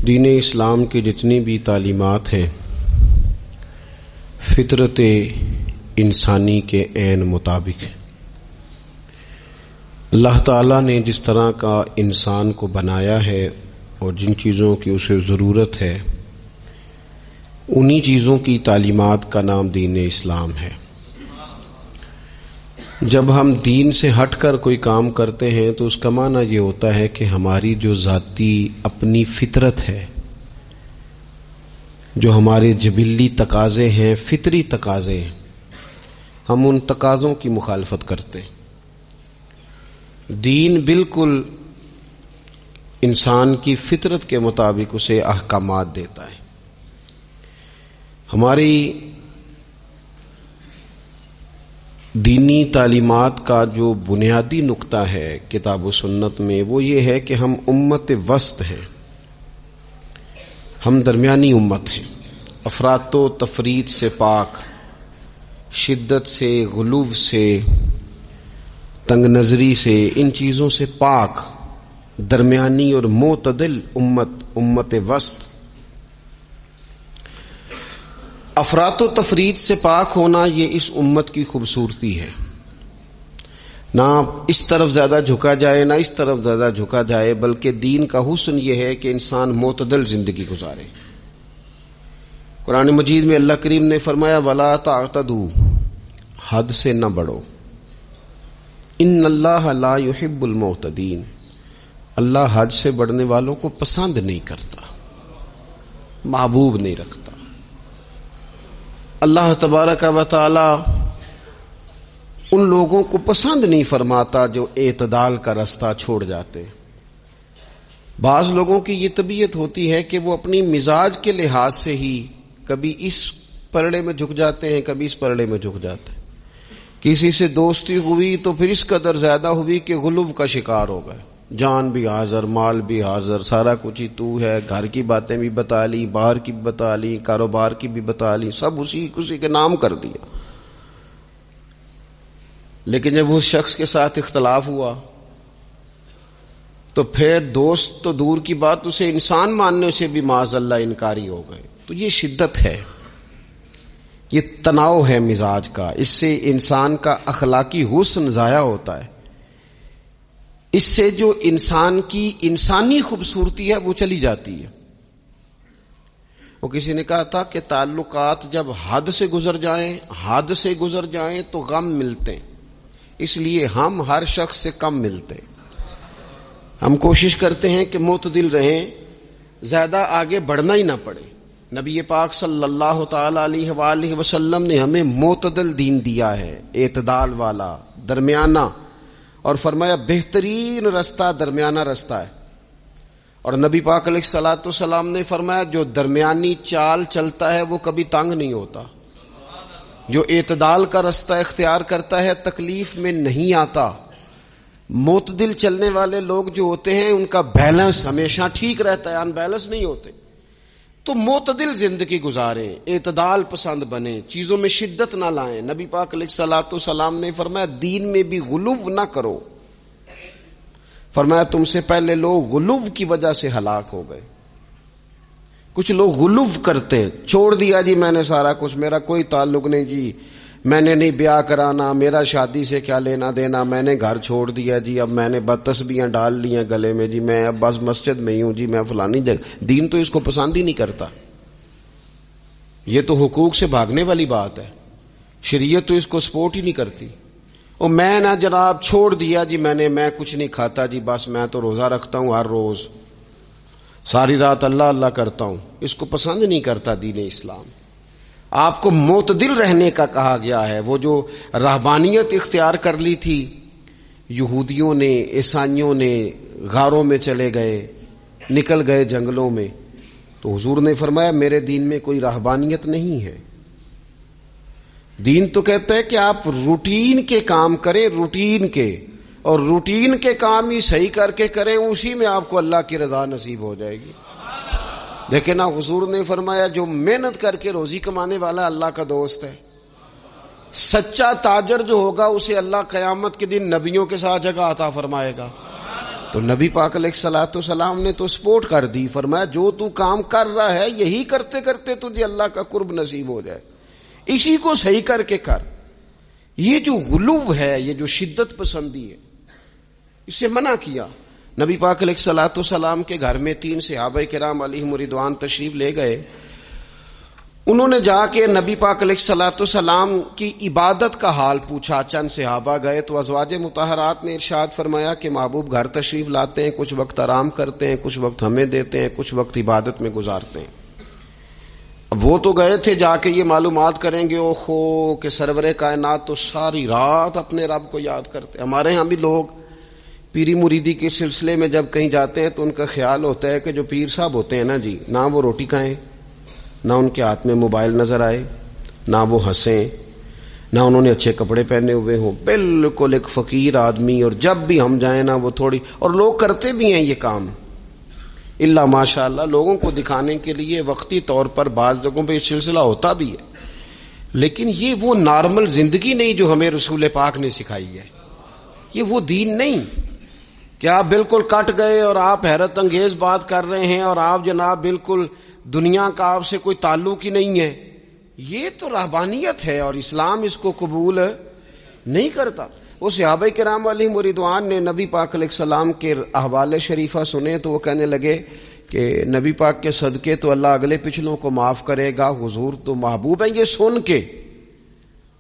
دین اسلام کی جتنی بھی تعلیمات ہیں فطرت انسانی کے عین مطابق ہے۔ اللہ تعالیٰ نے جس طرح کا انسان کو بنایا ہے اور جن چیزوں کی اسے ضرورت ہے انہی چیزوں کی تعلیمات کا نام دین اسلام ہے۔ جب ہم دین سے ہٹ کر کوئی کام کرتے ہیں تو اس کا معنی یہ ہوتا ہے کہ ہماری جو ذاتی اپنی فطرت ہے، جو ہمارے جبلی تقاضے ہیں، فطری تقاضے ہیں، ہم ان تقاضوں کی مخالفت کرتے ہیں۔ دین بالکل انسان کی فطرت کے مطابق اسے احکامات دیتا ہے۔ ہماری دینی تعلیمات کا جو بنیادی نقطہ ہے کتاب و سنت میں وہ یہ ہے کہ ہم امت وسط ہیں، ہم درمیانی امت ہیں، افراط و تفریط سے پاک، شدت سے، غلو سے، تنگ نظری سے، ان چیزوں سے پاک، درمیانی اور معتدل امت وسط۔ افراط و تفریط سے پاک ہونا یہ اس امت کی خوبصورتی ہے، نہ اس طرف زیادہ جھکا جائے نہ اس طرف زیادہ جھکا جائے، بلکہ دین کا حسن یہ ہے کہ انسان معتدل زندگی گزارے۔ قرآن مجید میں اللہ کریم نے فرمایا وَلَا تَعْتَدُوا، حد سے نہ بڑھو، ان اللہ لا يحب المعتدین، اللہ حد سے بڑھنے والوں کو پسند نہیں کرتا، محبوب نہیں رکھتا۔ اللہ تبارک و تعالی ان لوگوں کو پسند نہیں فرماتا جو اعتدال کا رستہ چھوڑ جاتے۔ بعض لوگوں کی یہ طبیعت ہوتی ہے کہ وہ اپنی مزاج کے لحاظ سے ہی کبھی اس پلڑے میں جھک جاتے ہیں، کبھی اس پلڑے میں جھک جاتے ہیں۔ کسی سے دوستی ہوئی تو پھر اس قدر زیادہ ہوئی کہ غلو کا شکار ہو گئے، جان بھی حاضر، مال بھی حاضر، سارا کچھ ہی تو ہے، گھر کی باتیں بھی بتا لی، باہر کی بھی بتا لی، کاروبار کی بھی بتا لی، سب اسی کے نام کر دیا۔ لیکن جب اس شخص کے ساتھ اختلاف ہوا تو پھر دوست تو دور کی بات، اسے انسان ماننے سے بھی معاذ اللہ انکاری ہو گئے۔ تو یہ شدت ہے، یہ تناؤ ہے مزاج کا، اس سے انسان کا اخلاقی حسن ضائع ہوتا ہے، اس سے جو انسان کی انسانی خوبصورتی ہے وہ چلی جاتی ہے۔ وہ کسی نے کہا تھا کہ تعلقات جب حد سے گزر جائیں تو غم ملتے ہیں، اس لیے ہم ہر شخص سے کم ملتے ہیں۔ ہم کوشش کرتے ہیں کہ معتدل رہیں، زیادہ آگے بڑھنا ہی نہ پڑے۔ نبی پاک صلی اللہ تعالی علیہ وآلہ وسلم نے ہمیں معتدل دین دیا ہے، اعتدال والا، درمیانہ، اور فرمایا بہترین رستہ درمیانہ رستہ ہے۔ اور نبی پاک علیہ الصلوۃ والسلام نے فرمایا جو درمیانی چال چلتا ہے وہ کبھی تنگ نہیں ہوتا، جو اعتدال کا رستہ اختیار کرتا ہے تکلیف میں نہیں آتا۔ معتدل چلنے والے لوگ جو ہوتے ہیں ان کا بیلنس ہمیشہ ٹھیک رہتا ہے، ان بیلنس نہیں ہوتے۔ تو معتدل زندگی گزاریں، اعتدال پسند بنیں، چیزوں میں شدت نہ لائیں۔ نبی پاک علیہ الصلوۃ والسلام نے فرمایا دین میں بھی غلو نہ کرو، فرمایا تم سے پہلے لوگ غلو کی وجہ سے ہلاک ہو گئے۔ کچھ لوگ غلو کرتے ہیں، چھوڑ دیا جی میں نے سارا کچھ، میرا کوئی تعلق نہیں جی، میں نے نہیں بیاہ کرانا، میرا شادی سے کیا لینا دینا، میں نے گھر چھوڑ دیا جی، اب میں نے بس تسبیحاں ڈال لی ہیں گلے میں جی، میں اب بس مسجد میں ہی ہوں جی، میں فلانی جگہ۔ دین تو اس کو پسند ہی نہیں کرتا، یہ تو حقوق سے بھاگنے والی بات ہے، شریعت تو اس کو سپورٹ ہی نہیں کرتی۔ اور میں نہ جناب چھوڑ دیا جی میں کچھ نہیں کھاتا جی، بس میں تو روزہ رکھتا ہوں ہر روز، ساری رات اللہ اللہ کرتا ہوں، اس کو پسند نہیں کرتا دین اسلام۔ آپ کو معتدل رہنے کا کہا گیا ہے۔ وہ جو رہبانیت اختیار کر لی تھی یہودیوں نے، عیسائیوں نے، غاروں میں چلے گئے، نکل گئے جنگلوں میں، تو حضور نے فرمایا میرے دین میں کوئی رہبانیت نہیں ہے۔ دین تو کہتا ہے کہ آپ روٹین کے کام کریں، روٹین کے، اور روٹین کے کام ہی صحیح کر کے کریں، اسی میں آپ کو اللہ کی رضا نصیب ہو جائے گی۔ دیکھیں نا، حضور نے فرمایا جو محنت کر کے روزی کمانے والا اللہ کا دوست ہے، سچا تاجر جو ہوگا اسے اللہ قیامت کے دن نبیوں کے ساتھ جگہ عطا فرمائے گا۔ تو نبی پاک علیہ الصلوۃ والسلام نے تو سپورٹ کر دی، فرمایا جو تو کام کر رہا ہے یہی کرتے کرتے تجھے اللہ کا قرب نصیب ہو جائے، اسی کو صحیح کر کے کر۔ یہ جو غلو ہے، یہ جو شدت پسندی ہے، اسے منع کیا۔ نبی پاک علیہ الصلوۃ والسلام کے گھر میں 3 صحابہ کرام علیہم رضوان تشریف لے گئے۔ انہوں نے جا کے نبی پاک علیہ الصلوۃ والسلام کی عبادت کا حال پوچھا۔ چند صحابہ گئے تو ازواج مطہرات نے ارشاد فرمایا کہ محبوب گھر تشریف لاتے ہیں، کچھ وقت آرام کرتے ہیں، کچھ وقت ہمیں دیتے ہیں، کچھ وقت عبادت میں گزارتے ہیں۔ اب وہ تو گئے تھے جا کے یہ معلومات کریں گے اوہو کہ سرور کائنات تو ساری رات اپنے رب کو یاد کرتے۔ ہمارے ہاں بھی لوگ پیری مریدی کے سلسلے میں جب کہیں جاتے ہیں تو ان کا خیال ہوتا ہے کہ جو پیر صاحب ہوتے ہیں نا جی، نہ وہ روٹی کھائیں، نہ ان کے ہاتھ میں موبائل نظر آئے، نہ وہ ہنسیں، نہ انہوں نے اچھے کپڑے پہنے ہوئے ہوں، بالکل ایک فقیر آدمی، اور جب بھی ہم جائیں نا وہ تھوڑی، اور لوگ کرتے بھی ہیں یہ کام اللہ ماشاء اللہ، لوگوں کو دکھانے کے لیے وقتی طور پر بعض جگہوں پہ یہ سلسلہ ہوتا بھی ہے، لیکن یہ وہ نارمل زندگی نہیں جو ہمیں رسول پاک نے سکھائی ہے، یہ وہ دین نہیں کہ آپ بالکل کٹ گئے اور آپ حیرت انگیز بات کر رہے ہیں اور آپ جناب بالکل دنیا کا آپ سے کوئی تعلق ہی نہیں ہے۔ یہ تو رہبانیت ہے اور اسلام اس کو قبول نہیں کرتا۔ وہ صحابہ کرام علیہم رضوان نے نبی پاک علیہ السلام کے احوال شریفہ سنے تو وہ کہنے لگے کہ نبی پاک کے صدقے تو اللہ اگلے پچھلوں کو معاف کرے گا، حضور تو محبوب ہیں۔ یہ سن کے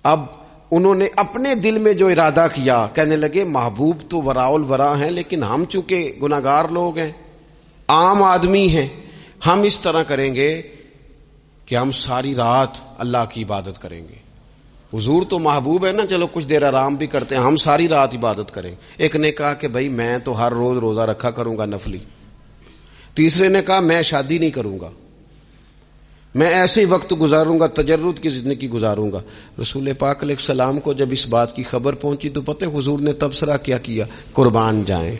اب انہوں نے اپنے دل میں جو ارادہ کیا، کہنے لگے محبوب تو وراء الورا ہیں، لیکن ہم چونکہ گناہگار لوگ ہیں، عام آدمی ہیں، ہم اس طرح کریں گے کہ ہم ساری رات اللہ کی عبادت کریں گے۔ حضور تو محبوب ہے نا، چلو کچھ دیر آرام بھی کرتے ہیں، ہم ساری رات عبادت کریں۔ ایک نے کہا کہ بھائی میں تو ہر روز روزہ رکھا کروں گا نفلی۔ تیسرے نے کہا میں شادی نہیں کروں گا، میں ایسے ہی وقت گزاروں گا، تجرد کی زندگی گزاروں گا۔ رسول پاک علیہ السلام کو جب اس بات کی خبر پہنچی تو پتہ حضور نے تبصرہ کیا قربان جائیں،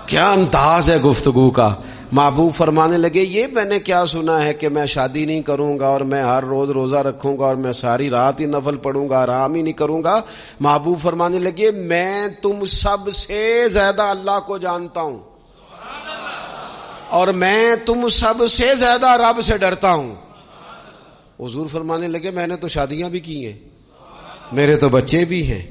کیا انداز ہے گفتگو کا۔ محبوب فرمانے لگے یہ میں نے کیا سنا ہے کہ میں شادی نہیں کروں گا اور میں ہر روز روزہ رکھوں گا اور میں ساری رات ہی نفل پڑھوں گا، آرام ہی نہیں کروں گا۔ محبوب فرمانے لگے میں تم سب سے زیادہ اللہ کو جانتا ہوں اور میں تم سب سے زیادہ رب سے ڈرتا ہوں۔ حضور فرمانے لگے میں نے تو شادیاں بھی کی ہیں، میرے تو بچے بھی ہیں۔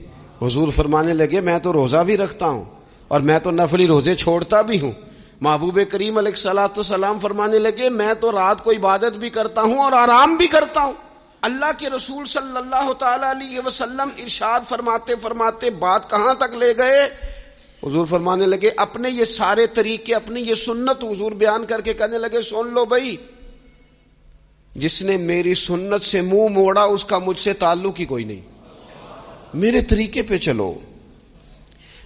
حضور فرمانے لگے میں تو روزہ بھی رکھتا ہوں اور میں تو نفلی روزے چھوڑتا بھی ہوں۔ محبوب کریم علیہ الصلوۃ والسلام فرمانے لگے میں تو رات کو عبادت بھی کرتا ہوں اور آرام بھی کرتا ہوں۔ اللہ کے رسول صلی اللہ تعالی علیہ وسلم ارشاد فرماتے فرماتے بات کہاں تک لے گئے؟ حضور فرمانے لگے اپنے یہ سارے طریقے، اپنی یہ سنت حضور بیان کر کے کہنے لگے سن لو بھائی، جس نے میری سنت سے منہ موڑا اس کا مجھ سے تعلق ہی کوئی نہیں، میرے طریقے پہ چلو،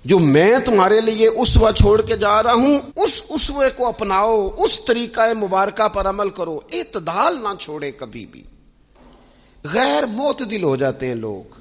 جو میں تمہارے لیے اسوہ چھوڑ کے جا رہا ہوں اس اسوے کو اپناؤ، اس طریقہ مبارکہ پر عمل کرو، اعتدال نہ چھوڑے کبھی بھی۔ غیر معتدل ہو جاتے ہیں لوگ،